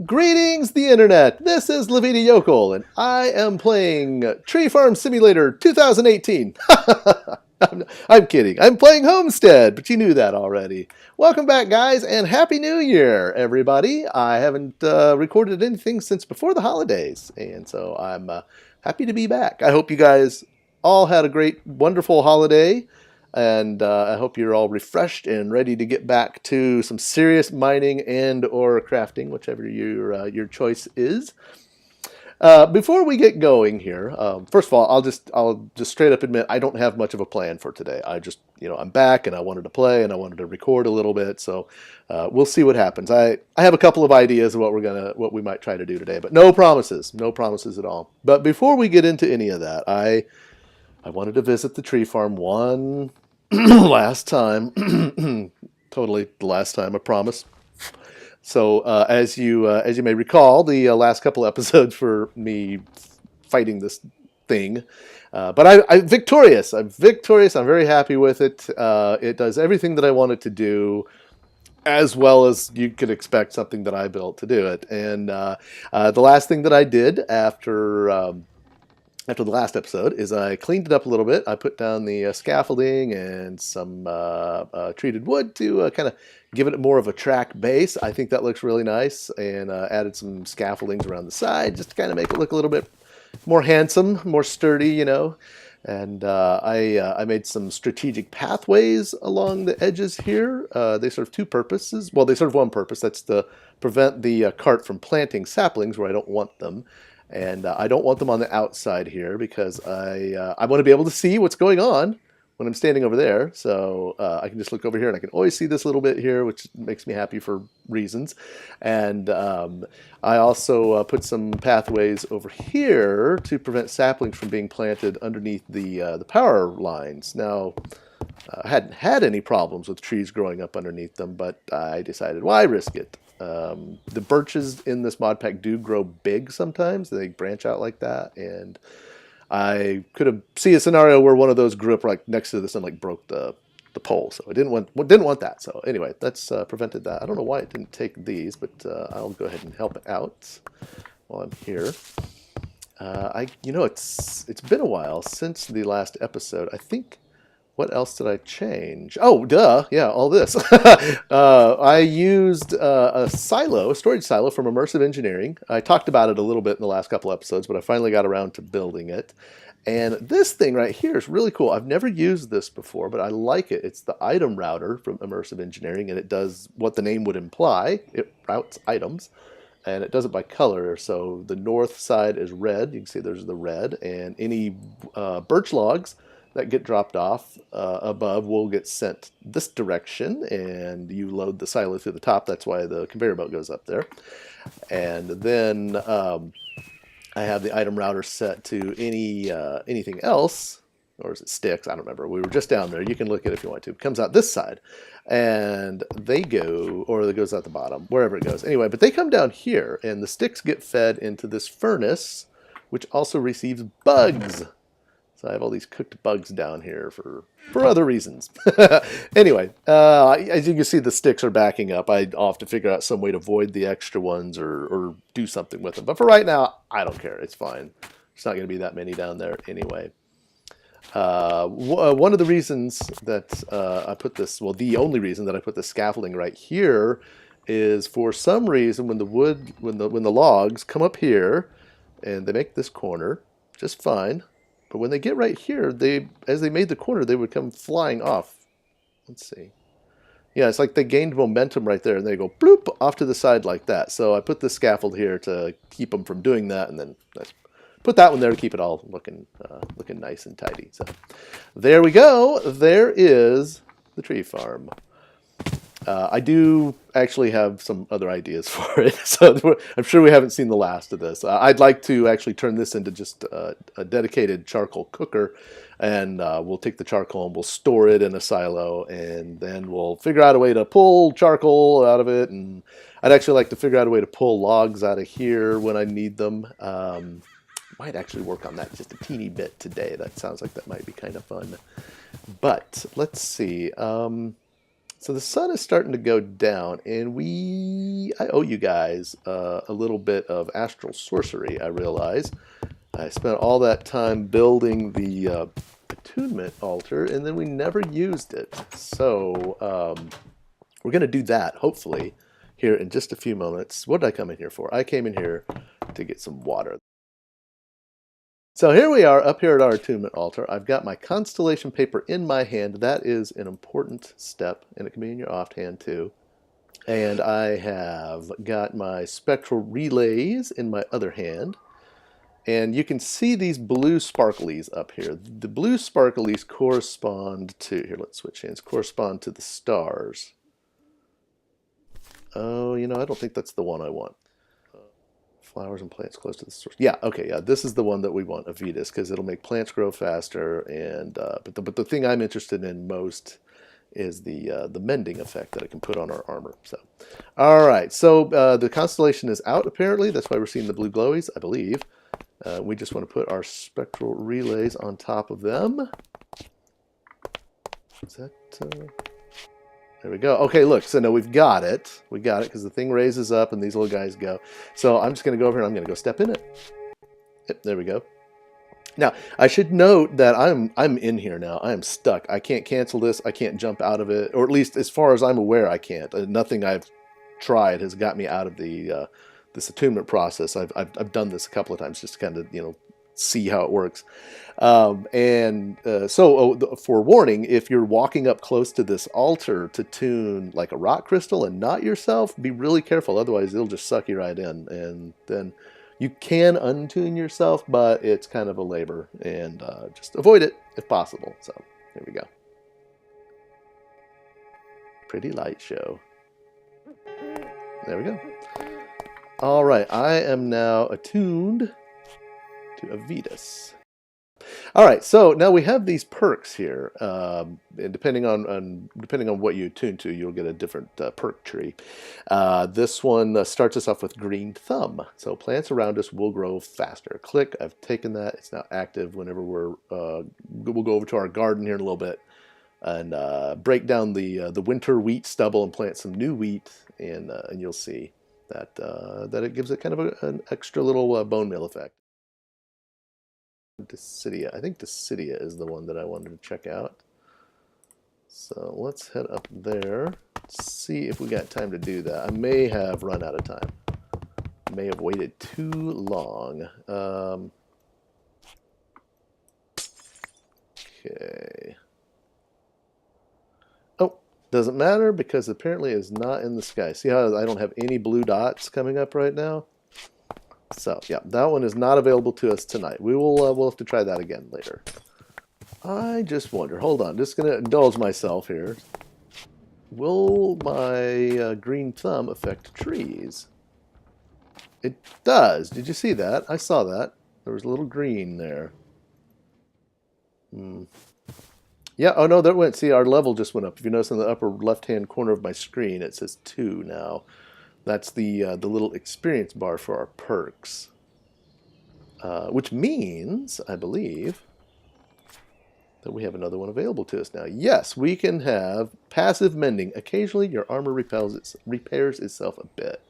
Greetings, the internet! This is Levita Yokel, and I am playing Tree Farm Simulator 2018. I'm kidding. I'm playing Homestead, but you knew that already. Welcome back, guys, and Happy New Year, everybody. I haven't recorded anything since before the holidays, and so I'm happy to be back. I hope you guys all had a great, wonderful holiday. And I hope you're all refreshed and ready to get back to some serious mining and or crafting, whichever your choice is. Before we get going here, first of all, I'll just straight up admit I don't have much of a plan for today. I'm back and I wanted to play and I wanted to record a little bit, so we'll see what happens. I have a couple of ideas of what we might try to do today, but no promises at all. But before we get into any of that, I wanted to visit the tree farm one last time. Totally the last time, I promise. So as you may recall, the last couple episodes for me fighting this thing. But I'm victorious. I'm victorious. I'm very happy with it. It does everything that I want it to do, as well as you could expect something that I built to do it. And the last thing that I did after the last episode is I cleaned it up a little bit. I put down the scaffolding and some treated wood to kind of give it more of a track base. I think that looks really nice, and added some scaffoldings around the side just to kind of make it look a little bit more handsome, more sturdy, you know. And I made some strategic pathways along the edges here. They serve two purposes. Well, they serve one purpose. That's to prevent the cart from planting saplings where I don't want them. And I don't want them on the outside here because I want to be able to see what's going on when I'm standing over there. So I can just look over here and I can always see this little bit here, which makes me happy for reasons. And I also put some pathways over here to prevent saplings from being planted underneath the power lines. Now, I hadn't had any problems with trees growing up underneath them, but I decided, why risk it? The birches in this mod pack do grow big sometimes. They branch out like that, and I could have see a scenario where one of those grew up right next to this and like broke the pole. So I didn't want that. So anyway, that's prevented that. I don't know why it didn't take these, but I'll go ahead and help it out while I'm here. It's been a while since the last episode. I think. What else did I change? Oh, duh. Yeah, all this. I used a storage silo from Immersive Engineering. I talked about it a little bit in the last couple episodes, but I finally got around to building it. And this thing right here is really cool. I've never used this before, but I like it. It's the item router from Immersive Engineering, and it does what the name would imply. It routes items, and it does it by color. So the north side is red. You can see there's the red, and any birch logs that get dropped off above will get sent this direction, and you load the silo through the top. That's why the conveyor belt goes up there. And then I have the item router set to anything else, or is it sticks? I don't remember. We were just down there. You can look at it if you want to. It comes out this side, and they go, or it goes out the bottom, wherever it goes. Anyway, but they come down here, and the sticks get fed into this furnace, which also receives bugs. So I have all these cooked bugs down here for other reasons. Anyway, as you can see, the sticks are backing up. I'll have to figure out some way to void the extra ones or do something with them. But for right now, I don't care. It's fine. There's not going to be that many down there anyway. One of the reasons that I put this, well, the only reason that I put the scaffolding right here is for some reason when the logs come up here and they make this corner just fine. But when they get right here, as they made the corner, they would come flying off. Let's see. Yeah, it's like they gained momentum right there, and they go bloop off to the side like that. So I put the scaffold here to keep them from doing that, and then I put that one there to keep it all looking nice and tidy. So there we go. There is the tree farm. I do actually have some other ideas for it, so I'm sure we haven't seen the last of this. I'd like to actually turn this into just a dedicated charcoal cooker, and we'll take the charcoal and we'll store it in a silo, and then we'll figure out a way to pull charcoal out of it, and I'd actually like to figure out a way to pull logs out of here when I need them. Might actually work on that just a teeny bit today. That sounds like that might be kind of fun. But let's see. So the sun is starting to go down, and I owe you guys a little bit of Astral Sorcery, I realize. I spent all that time building the attunement altar, and then we never used it. So we're going to do that, hopefully, here in just a few moments. What did I come in here for? I came in here to get some water. So here we are up here at our attunement altar. I've got my constellation paper in my hand. That is an important step, and it can be in your offhand too. And I have got my spectral relays in my other hand. And you can see these blue sparklies up here. The blue sparklies correspond to, here, let's switch hands, correspond to the stars. Oh, you know, I don't think that's the one I want. Flowers and plants close to the source. Yeah, okay, yeah, this is the one that we want, Avitas, because it'll make plants grow faster. And but the thing I'm interested in most is the mending effect that it can put on our armor. So, all right, so the constellation is out apparently. That's why we're seeing the blue glowies, I believe. We just want to put our spectral relays on top of them. Is that? There we go. Okay, look, so now we've got it. We got it because the thing raises up and these little guys go. So I'm just going to go over here and I'm going to go step in it. Yep, there we go. Now, I should note that I'm in here now. I am stuck. I can't cancel this. I can't jump out of it. Or at least as far as I'm aware, I can't. Nothing I've tried has got me out of the this attunement process. I've done this a couple of times just to kind of, you know, see how it works. So forewarning, if you're walking up close to this altar to tune like a rock crystal and not yourself, be really careful. Otherwise, it'll just suck you right in. And then you can untune yourself, but it's kind of a labor. And just avoid it if possible. So there we go. Pretty light show. There we go. All right, I am now attuned to Avitas. All right, so now we have these perks here. And depending on what you attune to, you'll get a different perk tree. This one starts us off with green thumb. So plants around us will grow faster. Click. I've taken that. It's now active. Whenever we'll go over to our garden here in a little bit and break down the winter wheat stubble and plant some new wheat, and you'll see that it gives it kind of an extra little bone meal effect. Decidia. I think Decidia is the one that I wanted to check out. So let's head up there, see if we got time to do that. I may have run out of time. May have waited too long. Okay. Oh, doesn't matter because apparently it's not in the sky. See how I don't have any blue dots coming up right now? So, yeah, that one is not available to us tonight. We'll have to try that again later. I just wonder, hold on, just going to indulge myself here. Will my green thumb affect trees? It does. Did you see that? I saw that. There was a little green there. Yeah, oh no, that went, see, our level just went up. If you notice in the upper left-hand corner of my screen, it says 2 now. That's the little experience bar for our perks, which means, I believe, that we have another one available to us now. Yes, we can have passive mending. Occasionally, your armor repairs itself a bit.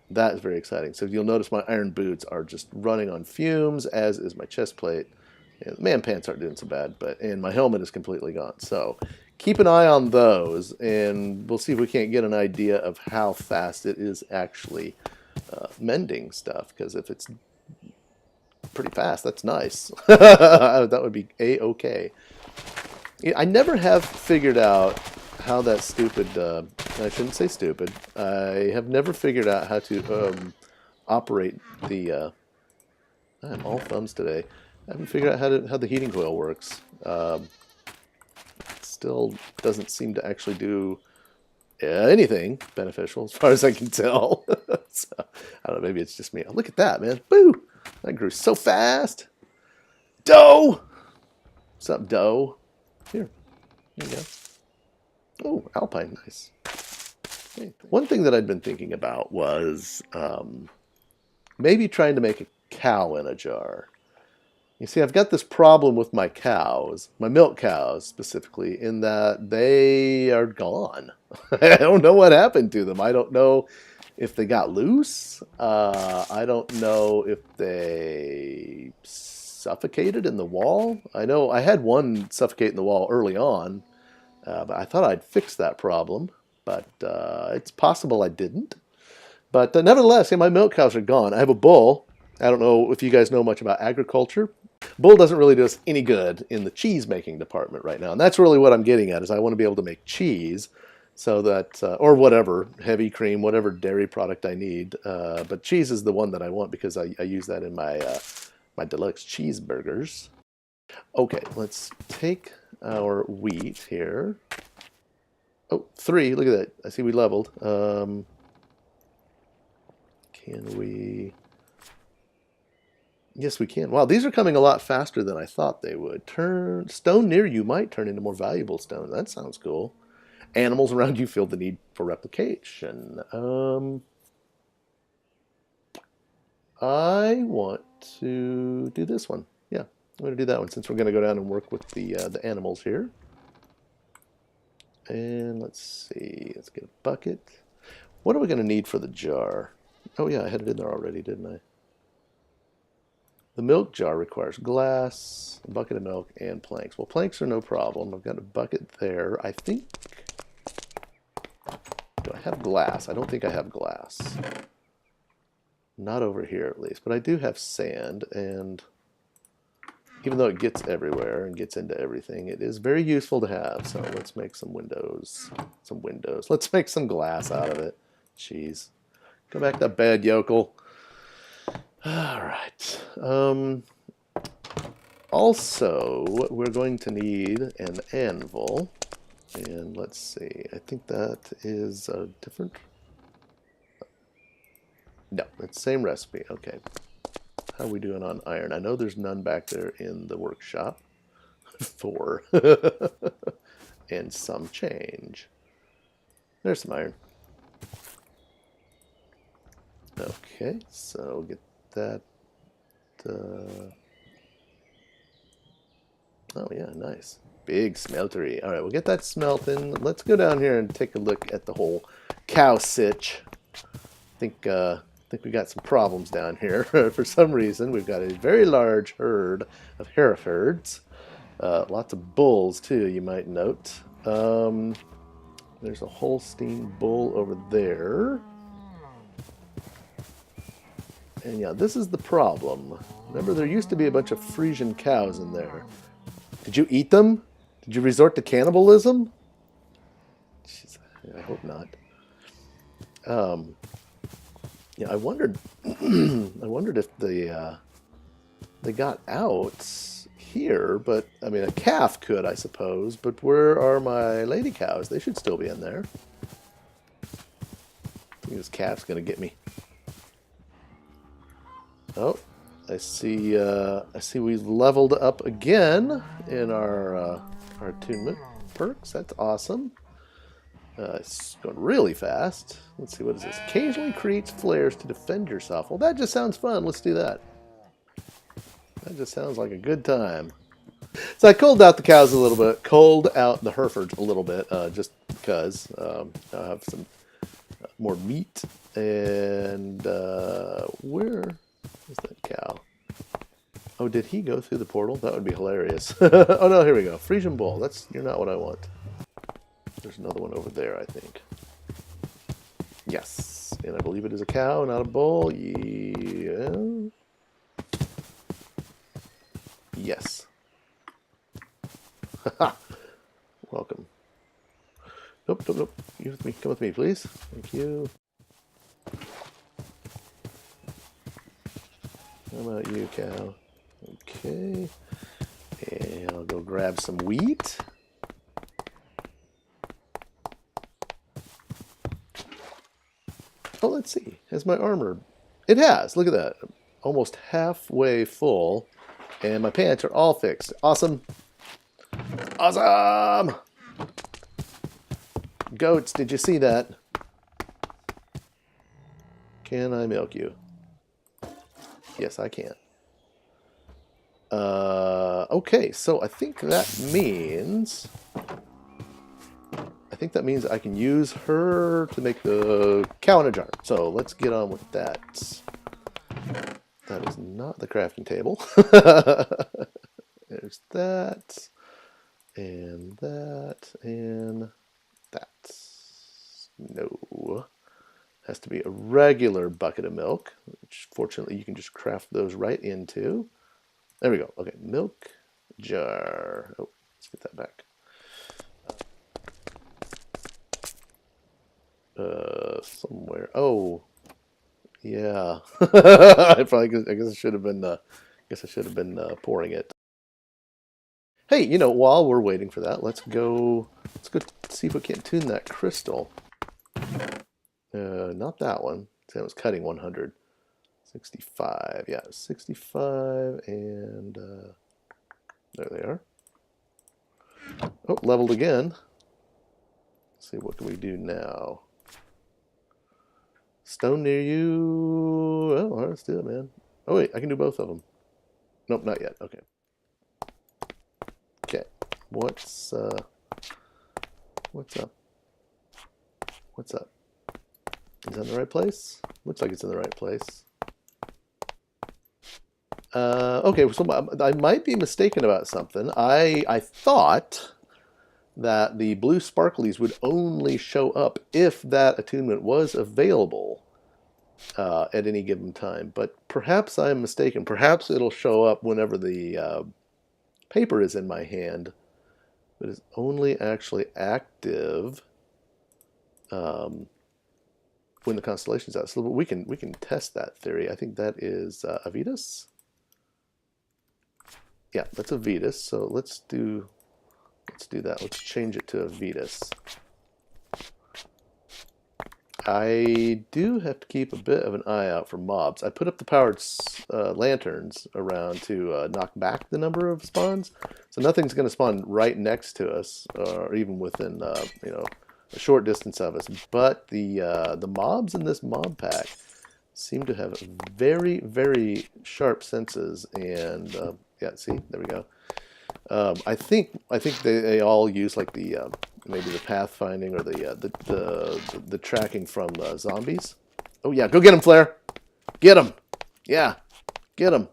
That is very exciting. So you'll notice my iron boots are just running on fumes, as is my chest plate. And the man pants aren't doing so bad, and my helmet is completely gone. So keep an eye on those, and we'll see if we can't get an idea of how fast it is actually mending stuff. Because if it's pretty fast, that's nice. That would be a-okay. I never have figured out how that stupid, I shouldn't say stupid, I have never figured out how to operate the, I'm all thumbs today. I haven't figured out how the heating coil works. Still doesn't seem to actually do anything beneficial as far as I can tell. So, I don't know, maybe it's just me. Oh, look at that, man. Boo! That grew so fast. Doe! What's up, Doe? Here. There you go. Oh, Alpine, nice. Okay. One thing that I'd been thinking about was maybe trying to make a cow in a jar. You see, I've got this problem with my cows, my milk cows specifically, in that they are gone. I don't know what happened to them. I don't know if they got loose. I don't know if they suffocated in the wall. I know I had one suffocate in the wall early on, but I thought I'd fixed that problem. But it's possible I didn't. But nevertheless, yeah, my milk cows are gone. I have a bull. I don't know if you guys know much about agriculture. Bull doesn't really do us any good in the cheese making department right now. And that's really what I'm getting at, is I want to be able to make cheese so that, or whatever, heavy cream, whatever dairy product I need. But cheese is the one that I want because I use that in my, my deluxe cheeseburgers. Okay, let's take our wheat here. Oh, 3, look at that. I see we leveled. Can we... Yes, we can. Wow, these are coming a lot faster than I thought they would. Stone near you might turn into more valuable stone. That sounds cool. Animals around you feel the need for replication. I want to do this one. Yeah, I'm going to do that one since we're going to go down and work with the animals here. And let's see. Let's get a bucket. What are we going to need for the jar? Oh yeah, I had it in there already, didn't I? The milk jar requires glass, a bucket of milk, and planks. Well, planks are no problem. I've got a bucket there. I think... Do I have glass? I don't think I have glass. Not over here, at least. But I do have sand, and even though it gets everywhere and gets into everything, it is very useful to have. So let's make some windows. Let's make some glass out of it. Jeez. Go back to bed, Yokel. All right. Also, we're going to need an anvil. And let's see. I think that is a different... No, it's the same recipe. Okay. How are we doing on iron? I know there's none back there in the workshop. 4. And some change. There's some iron. Okay, so get that. Oh yeah, nice. Big smeltery. All right, we'll get that smelting. Let's go down here and take a look at the whole cow sitch. I think we got some problems down here. For some reason, we've got a very large herd of Herefords. Lots of bulls too, you might note. There's a Holstein bull over there. And yeah, this is the problem. Remember, there used to be a bunch of Frisian cows in there. Did you eat them? Did you resort to cannibalism? Jeez, I hope not. Yeah, I wondered. I wondered if they got out here, but I mean, a calf could, I suppose. But where are my lady cows? They should still be in there. I think this calf's gonna get me. Oh, I see we've leveled up again in our attunement perks. That's awesome. It's going really fast. Let's see, what is this? Occasionally creates flares to defend yourself. Well, that just sounds fun. Let's do that. That just sounds like a good time. So I culled out the cows a little bit, culled out the Herefords a little bit, just because I have some more meat. And where is that cow? Oh, did he go through the portal? That would be hilarious. Oh no, here we go. Frisian bull. You're not what I want. There's another one over there, I think. Yes. And I believe it is a cow, not a bull. Yeah. Yes. Haha. Welcome. Nope, nope, nope. You with me. Come with me, please. Thank you. How about you, cow? Okay. And I'll go grab some wheat. Oh, let's see. Has my armor... It has. Look at that. Almost halfway full. And my pants are all fixed. Awesome. Awesome! Goats, did you see that? Can I milk you? Yes, I can. Okay, so I think that means I can use her to make the cow in a jar. So let's get on with that. That is not the crafting table. There's that, and that, and that. No. Has to be a regular bucket of milk, which fortunately you can just craft those right into. There we go. Okay, milk jar. Oh, let's get that back. Somewhere. Oh, yeah. I guess I should have been. Pouring it. Hey, while we're waiting for that, let's go see if we can tune that crystal. Not that one. That was cutting 100. 65. Yeah, 65, and there they are. Oh, leveled again. Let's see, what can we do now? Stone near you. Oh, all right, let's do it, man. Oh, wait, I can do both of them. Nope, not yet. Okay. Okay. What's up? What's up? Is that in the right place? Looks like it's in the right place. Okay, so I might be mistaken about something. I thought that the blue sparklies would only show up if that attunement was available at any given time. But perhaps I'm mistaken. Perhaps it'll show up whenever the paper is in my hand, but it's only actually active when the constellation's out. So we can test that theory. I think that is Avitus. Yeah, that's Avitus. So let's do that. Let's change it to Avitus. I do have to keep a bit of an eye out for mobs. I put up the powered lanterns around to knock back the number of spawns, so nothing's going to spawn right next to us, or even within a short distance of us. But the mobs in this mob pack seem to have very, very sharp senses, and yeah, see, there we go. I think they all use like the maybe the pathfinding or the tracking from zombies. Oh yeah, go get him, Flare. Get him. Yeah, get him.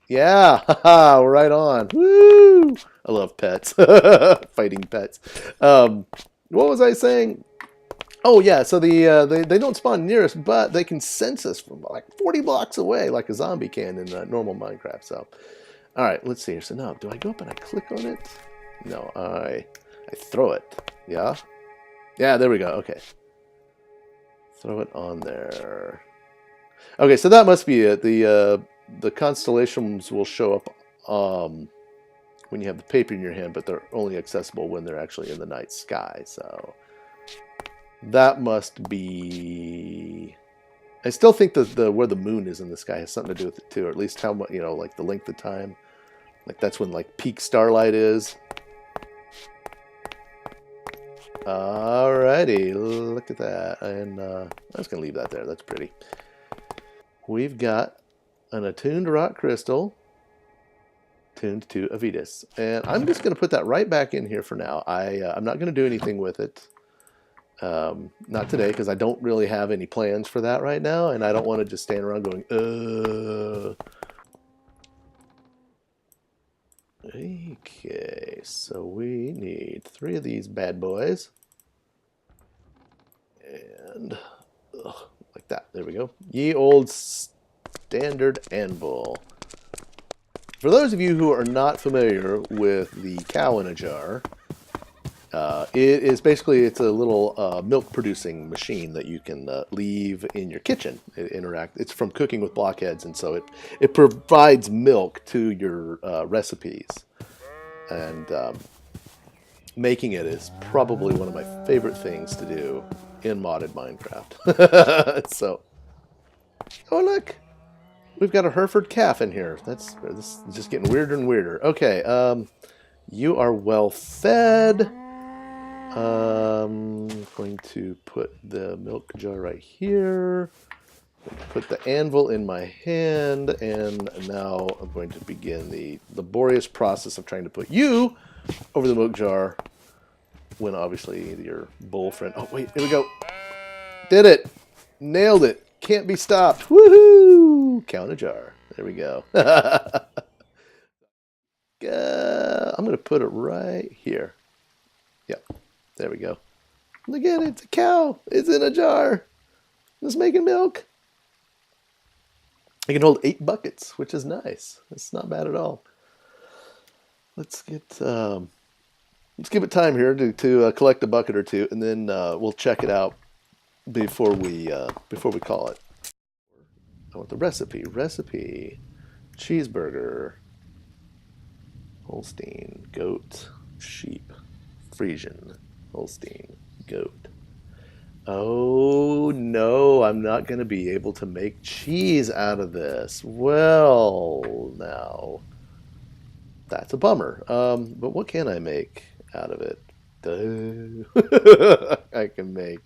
Yeah, haha, right on. Woo! I love pets. Fighting pets. What was I saying? Oh yeah, so they don't spawn near us, but they can sense us from like 40 blocks away, like a zombie can in normal Minecraft. So, all right, let's see here. So now, do I go up and I click on it? No, I throw it. Yeah, yeah, there we go. Okay, throw it on there. Okay, so that must be it. The constellations will show up when you have the paper in your hand, but they're only accessible when they're actually in the night sky. So that must be. I still think that where the moon is in the sky has something to do with it too, or at least how much, like the length of time. Like that's when like peak starlight is. Alrighty, look at that, and I'm just gonna leave that there. That's pretty. We've got an attuned rock crystal tuned to Avitus, and I'm just gonna put that right back in here for now. I'm not gonna do anything with it. Not today, because I don't really have any plans for that right now, and I don't want to just stand around going, Okay, so we need 3 of these bad boys. And, like that. There we go. Ye old standard anvil. For those of you who are not familiar with the cow in a jar, it is basically, it's a little milk producing machine that you can leave in your kitchen. It's from cooking with blockheads, and so it provides milk to your recipes. And making it is probably one of my favorite things to do in modded Minecraft. So, oh look, we've got a Hereford calf in here. This is just getting weirder and weirder. Okay, you are well fed. I'm going to put the milk jar right here. Put the anvil in my hand, and now I'm going to begin the laborious process of trying to put you over the milk jar when obviously your bull friend... Oh, wait, here we go. Did it. Nailed it. Can't be stopped. Woohoo! Count a jar. There we go. I'm going to put it right here. Yep. There we go. Look at it. It's a cow. It's in a jar. It's making milk. It can hold 8 buckets, which is nice. It's not bad at all. Let's give it time here to collect a bucket or two, and then we'll check it out before we call it. I want the recipe. Recipe: cheeseburger, Holstein, goat, sheep, Frisian, Holstein, goat. Oh no, I'm not going to be able to make cheese out of this. Well, now that's a bummer. But what can I make out of it? I can make.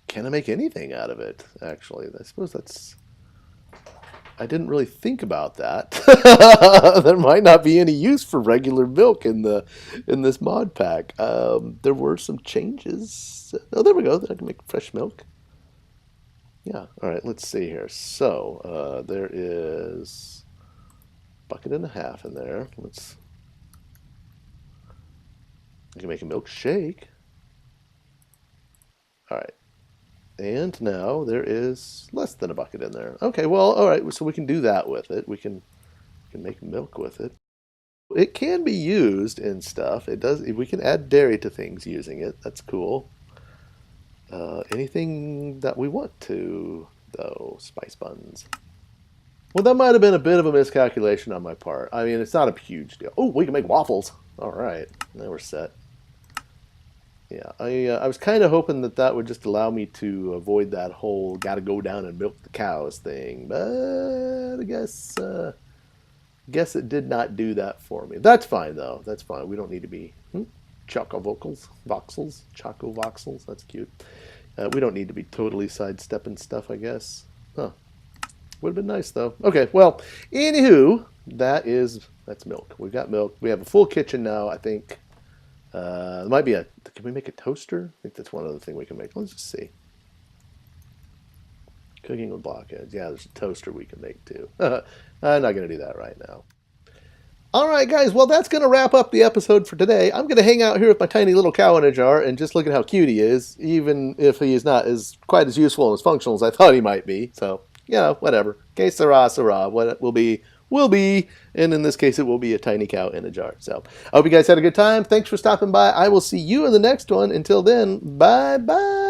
Can I make anything out of it? Actually, I suppose that's. I didn't really think about that. There might not be any use for regular milk in this mod pack. There were some changes. Oh, there we go. I can make fresh milk. Yeah. All right. Let's see here. So there is a bucket and a half in there. I can make a milkshake. All right. And now there is less than a bucket in there. Okay, well, all right, so we can do that with it. We can make milk with it. It can be used in stuff. It does. We can add dairy to things using it. That's cool. Anything that we want to, though. Spice buns. Well, that might have been a bit of a miscalculation on my part. I mean, it's not a huge deal. Oh, we can make waffles. All right, now we're set. Yeah, I was kind of hoping that would just allow me to avoid that whole gotta go down and milk the cows thing, but I guess it did not do that for me. That's fine though. That's fine. We don't need to be choco voxels, choco voxels. That's cute. We don't need to be totally sidestepping stuff, I guess. Huh? Would have been nice though. Okay, well, anywho, that's milk. We've got milk. We have a full kitchen now, I think. There might be can we make a toaster? I think that's one other thing we can make. Let's just see. Cooking with blockheads. Yeah, there's a toaster we can make too. I'm not going to do that right now. All right, guys. Well, that's going to wrap up the episode for today. I'm going to hang out here with my tiny little cow in a jar and just look at how cute he is, even if he is not quite as useful and as functional as I thought he might be. So, whatever. Que sera, sera. What it will be. And in this case, it will be a tiny cow in a jar. So I hope you guys had a good time. Thanks for stopping by. I will see you in the next one. Until then, bye-bye.